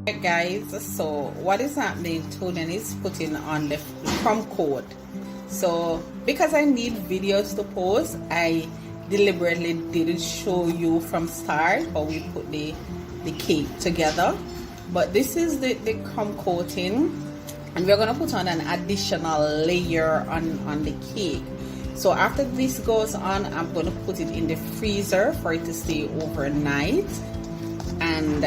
Alright guys, so what is happening, Tonian is putting on the crumb coat. So because I need videos to post, I deliberately didn't show you from start how we put the cake together. But this is the crumb coating, and we're going to put on an additional layer on the cake. So after this goes on, I'm going to put it in the freezer for it to stay overnight. And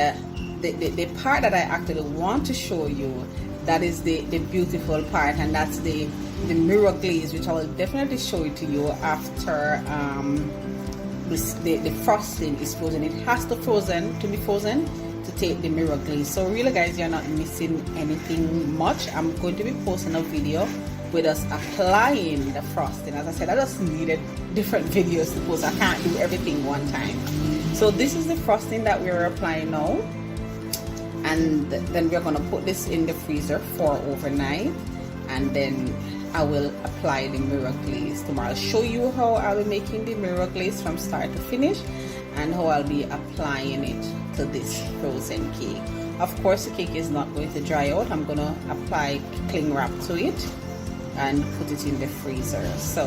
the part that I actually want to show you, that is the beautiful part, and that's the mirror glaze, which I will definitely show it to you after the frosting is frozen. It has to be frozen to take the mirror glaze. So really guys, you're not missing anything much. I'm going to be posting a video with us applying the frosting. As I said, I just needed different videos to post. I can't do everything one time. So this is the frosting that we're applying now, and then we're going to put this in the freezer for overnight, and then I will apply the mirror glaze tomorrow. I'll show you how I'll be making the mirror glaze from start to finish, and how I'll be applying it to this frozen cake. Of course, the cake is not going to dry out. I'm going to apply cling wrap to it and put it in the freezer. So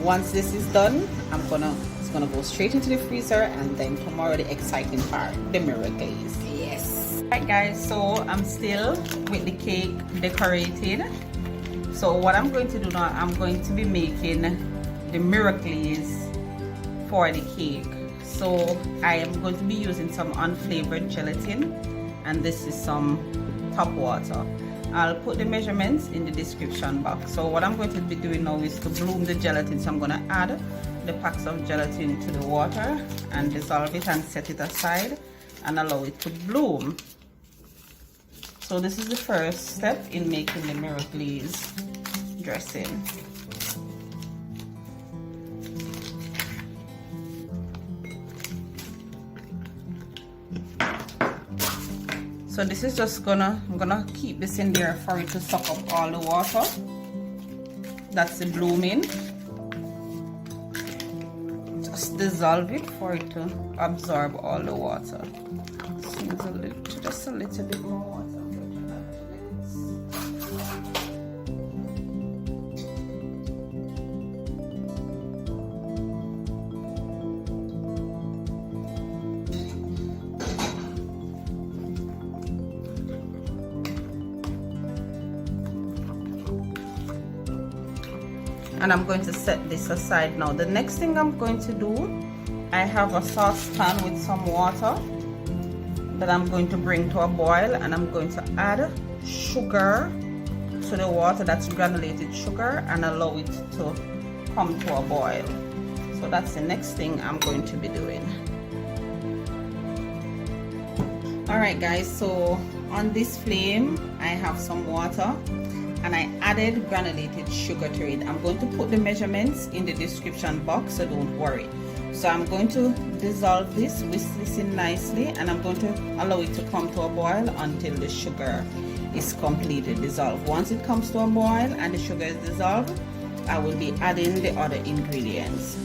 once this is done, it's gonna go straight into the freezer, and then tomorrow the exciting part, the mirror glaze. Yes. Alright guys, so I'm still with the cake decorated. So what I'm going to do now, I'm going to be making the mirror glaze for the cake. So I am going to be using some unflavored gelatin, and this is some top water. I'll put the measurements in the description box. So what I'm going to be doing now is to bloom the gelatin. So I'm going to add the packs of gelatin to the water and dissolve it and set it aside and allow it to bloom. So this is the first step in making the mirror glaze dressing. So this is just I'm gonna keep this in there for it to suck up all the water. That's the blooming. Just dissolve it for it to absorb all the water. Seems just a little bit more water. And I'm going to set this aside now. The next thing I'm going to do, I have a saucepan with some water that I'm going to bring to a boil, and I'm going to add sugar to the water. That's granulated sugar, and allow it to come to a boil. So that's the next thing I'm going to be doing. Alright guys, so on this flame I have some water, and I added granulated sugar to it. I'm going to put the measurements in the description box, so don't worry. So I'm going to dissolve this, whisk this in nicely, and I'm going to allow it to come to a boil until the sugar is completely dissolved. Once it comes to a boil and the sugar is dissolved, I will be adding the other ingredients.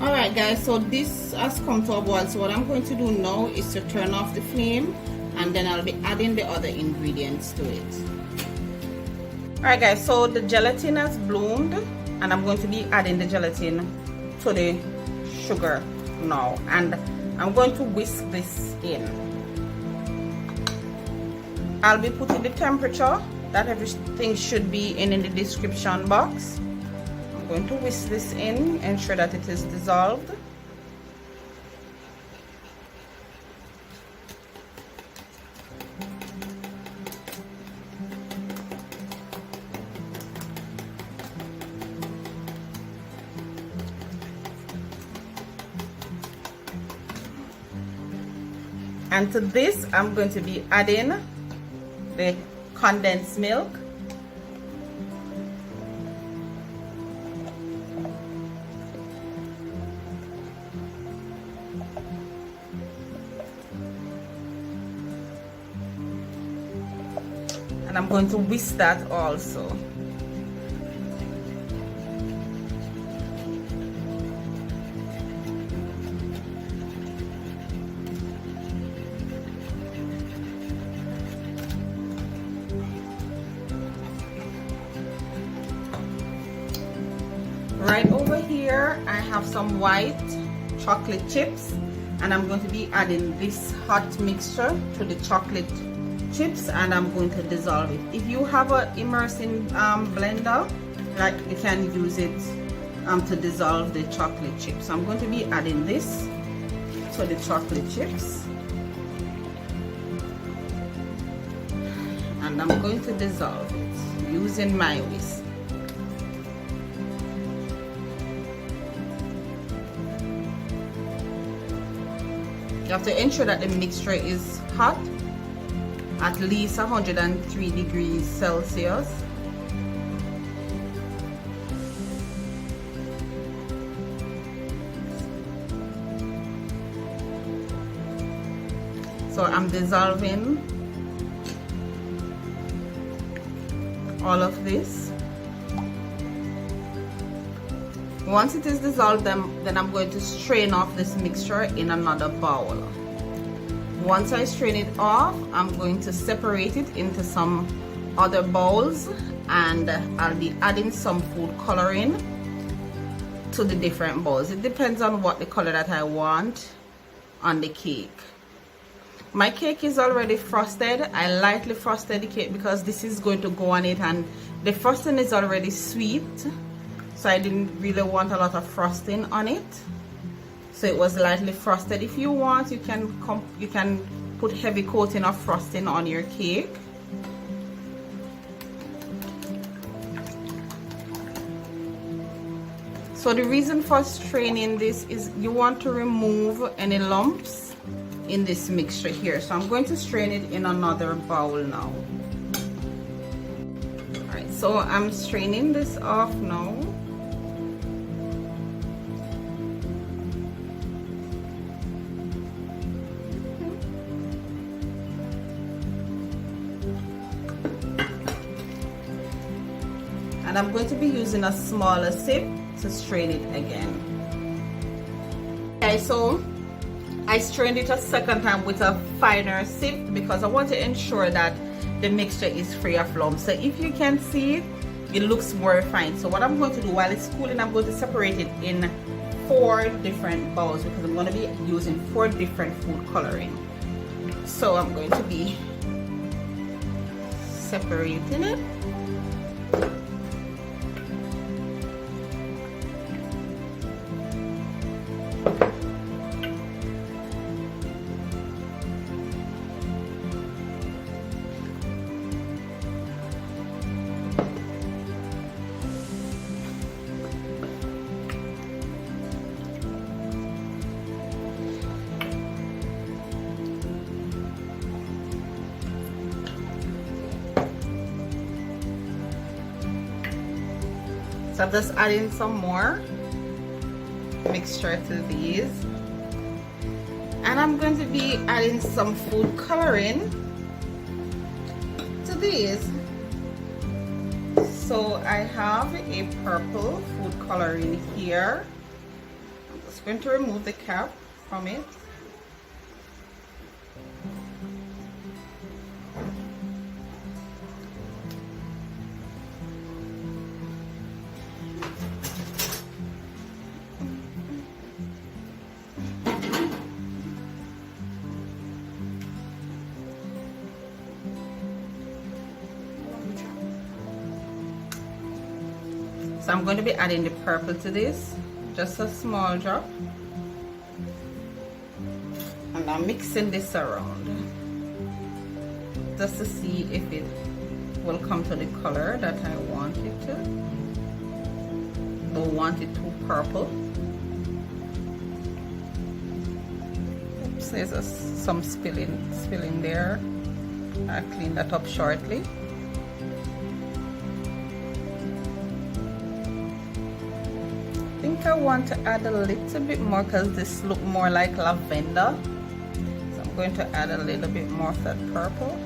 Alright guys, so this has come to a boil. So what I'm going to do now is to turn off the flame, and then I'll be adding the other ingredients to it. Alright guys, so the gelatin has bloomed, and I'm going to be adding the gelatin to the sugar now, and I'm going to whisk this in. I'll be putting the temperature that everything should be in the description box. I'm going to whisk this in, ensure that it is dissolved. And to this, I'm going to be adding the condensed milk. And I'm going to whisk that also. right over here I have some white chocolate chips, and I'm going to be adding this hot mixture to the chocolate chips, and I'm going to dissolve it. If you have a immersing blender, like, you can use it to dissolve the chocolate chips. So I'm going to be adding this to the chocolate chips, and I'm going to dissolve it using my whisk. You have to ensure that the mixture is hot, at least 103 degrees Celsius. So I'm dissolving all of this. Once it is dissolved, then I'm going to strain off this mixture in another bowl. Once I strain it off, I'm going to separate it into some other bowls, and I'll be adding some food coloring to the different bowls. It depends on what the color that I want on the cake. My cake is already frosted. I lightly frosted the cake because this is going to go on it, and the frosting is already sweet, so I didn't really want a lot of frosting on it, so it was lightly frosted. If you want, you can put heavy coating of frosting on your cake. So the reason for straining this is you want to remove any lumps in this mixture here. So I'm going to strain it in another bowl now. Alright, so I'm straining this off now. And I'm going to be using a smaller sip to strain it again. Okay, so I strained it a second time with a finer sip because I want to ensure that the mixture is free of lumps. So if you can see it, it looks more fine. So what I'm going to do while it's cooling, I'm going to separate it in 4 different bowls because I'm going to be using 4 different food coloring. So I'm going to be separating it. So I'm just adding some more mixture to these, and I'm going to be adding some food coloring to these. So I have a purple food coloring here. I'm just going to remove the cap from it. So I'm going to be adding the purple to this, just a small drop, and I'm mixing this around just to see if it will come to the color that I want it to. Don't want it too purple. Oops, there's some spilling there. I'll clean that up shortly. I think I want to add a little bit more because this looks more like lavender, so I'm going to add a little bit more of that purple.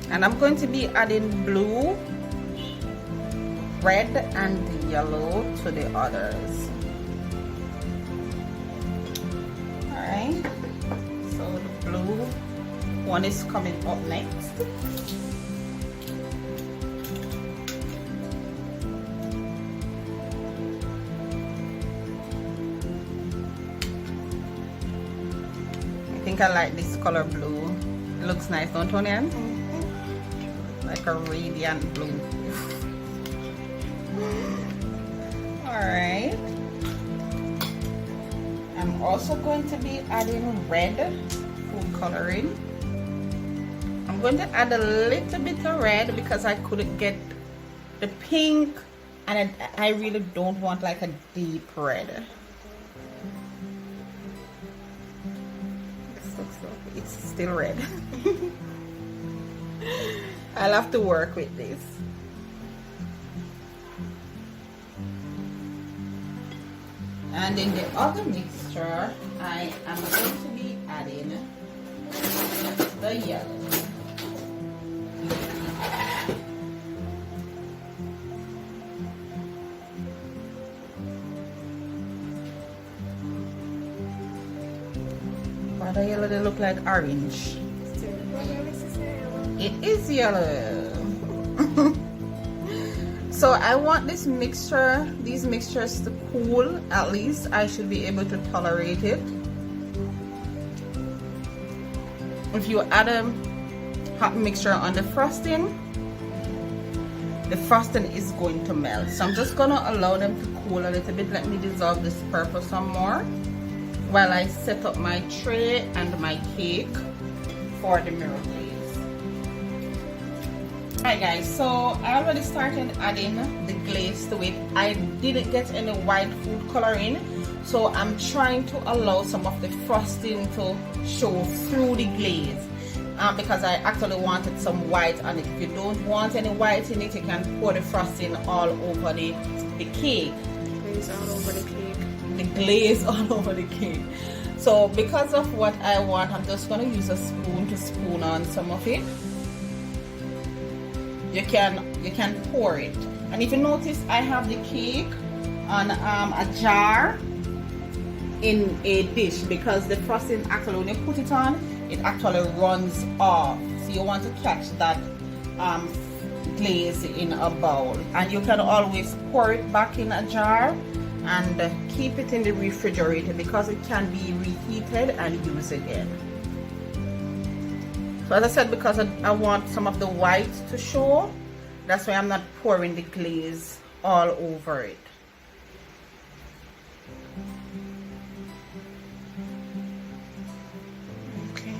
And I'm going to be adding blue red and yellow to the others. Alright, so the blue one is coming up next. I think I like this color blue. It looks nice, don't you, Tonian? Like a radiant blue. Alright. I'm also going to be adding red food coloring. I'm going to add a little bit of red because I couldn't get the pink, and I really don't want like a deep red. It's still red. I'll have to work with this. And in the other mixture, I am going to be adding the yellow. Why the yellow they look like orange? It is yellow. So I want this mixture, these mixtures to cool. At least I should be able to tolerate it. If you add a hot mixture on the frosting is going to melt. So I'm just gonna allow them to cool a little bit. Let me dissolve this purple some more while I set up my tray and my cake for the mirror glaze. Alright guys, so I already started adding the glaze to it. I didn't get any white food coloring, so I'm trying to allow some of the frosting to show through the glaze, because I actually wanted some white on it. If you don't want any white in it, you can pour the frosting all over the cake. Glaze all over the cake. The glaze all over the cake. So because of what I want, I'm just going to use a spoon to spoon on some of it. You can pour it, and if you notice, I have the cake on a jar in a dish, because the frosting actually, when you put it on, it actually runs off. So you want to catch that glaze in a bowl, and you can always pour it back in a jar and keep it in the refrigerator, because it can be reheated and used again. So as I said, because I want some of the white to show, that's why I'm not pouring the glaze all over it. Okay.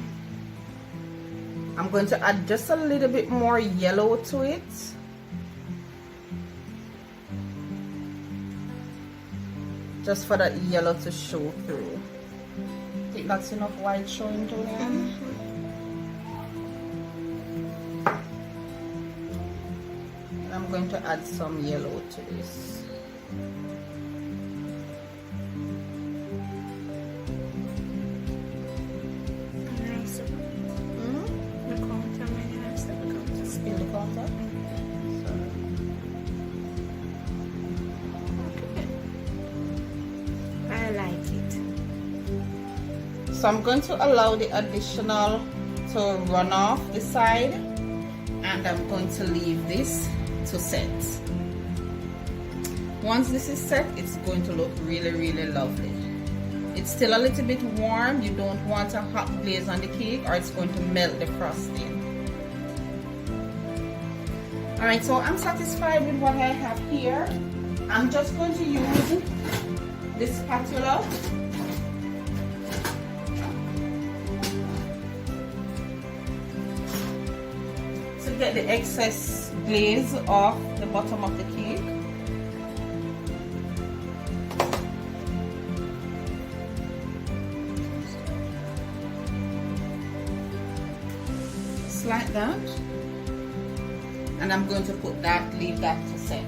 I'm going to add just a little bit more yellow to it. Just for that yellow to show through. I think that's enough white showing through there. I'm going to add some yellow to this. The counter, Spill the counter. Okay. I like it. So I'm going to allow the additional to run off the side, and I'm going to leave this to set. Once this is set, it's going to look really, really lovely. It's still a little bit warm. You don't want a hot glaze on the cake, or it's going to melt the frosting. Alright, so I'm satisfied with what I have here. I'm just going to use this spatula to get the excess glaze off the bottom of the cake. Just like that. And I'm going to put that, leave that to set.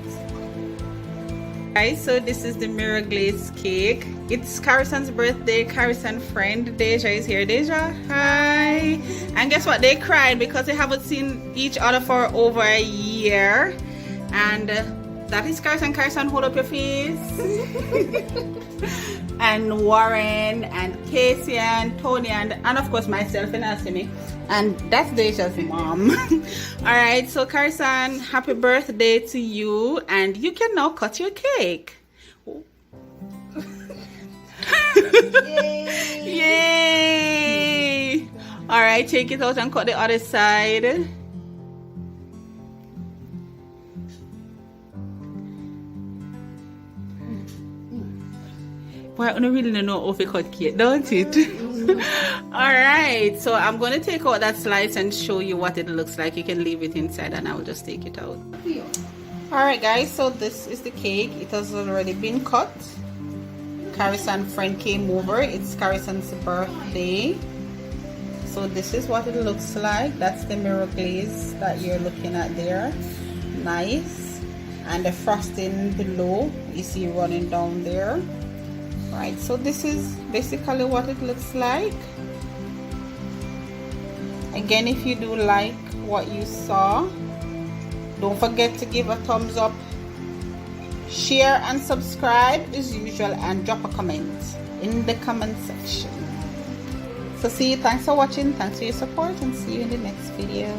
Guys, so this is the mirror glaze cake. It's Carrison's birthday. Carrison friend Deja is here. Deja, hi. And guess what? They cried because they haven't seen each other for over a year, and that is Carson. Carson, hold up your face. And Warren and Casey and Tony and of course myself and Asimi. And that's Deja's mom. Alright, so Carson, happy birthday to you. And you can now cut your cake. Yay! Yay! Alright, take it out and cut the other side. Well, I don't really know if we cut cake, don't it? Alright, so I'm going to take out that slice and show you what it looks like. You can leave it inside and I will just take it out. Alright guys, so this is the cake. It has already been cut. Carison's friend came over. It's Carison's birthday. So this is what it looks like. That's the mirror glaze that you're looking at there. Nice. And the frosting below you see running down there. Right, so this is basically what it looks like. Again, if you do like what you saw, don't forget to give a thumbs up, share and subscribe as usual, and drop a comment in the comment section. So see you, thanks for watching, thanks for your support, and see you in the next video.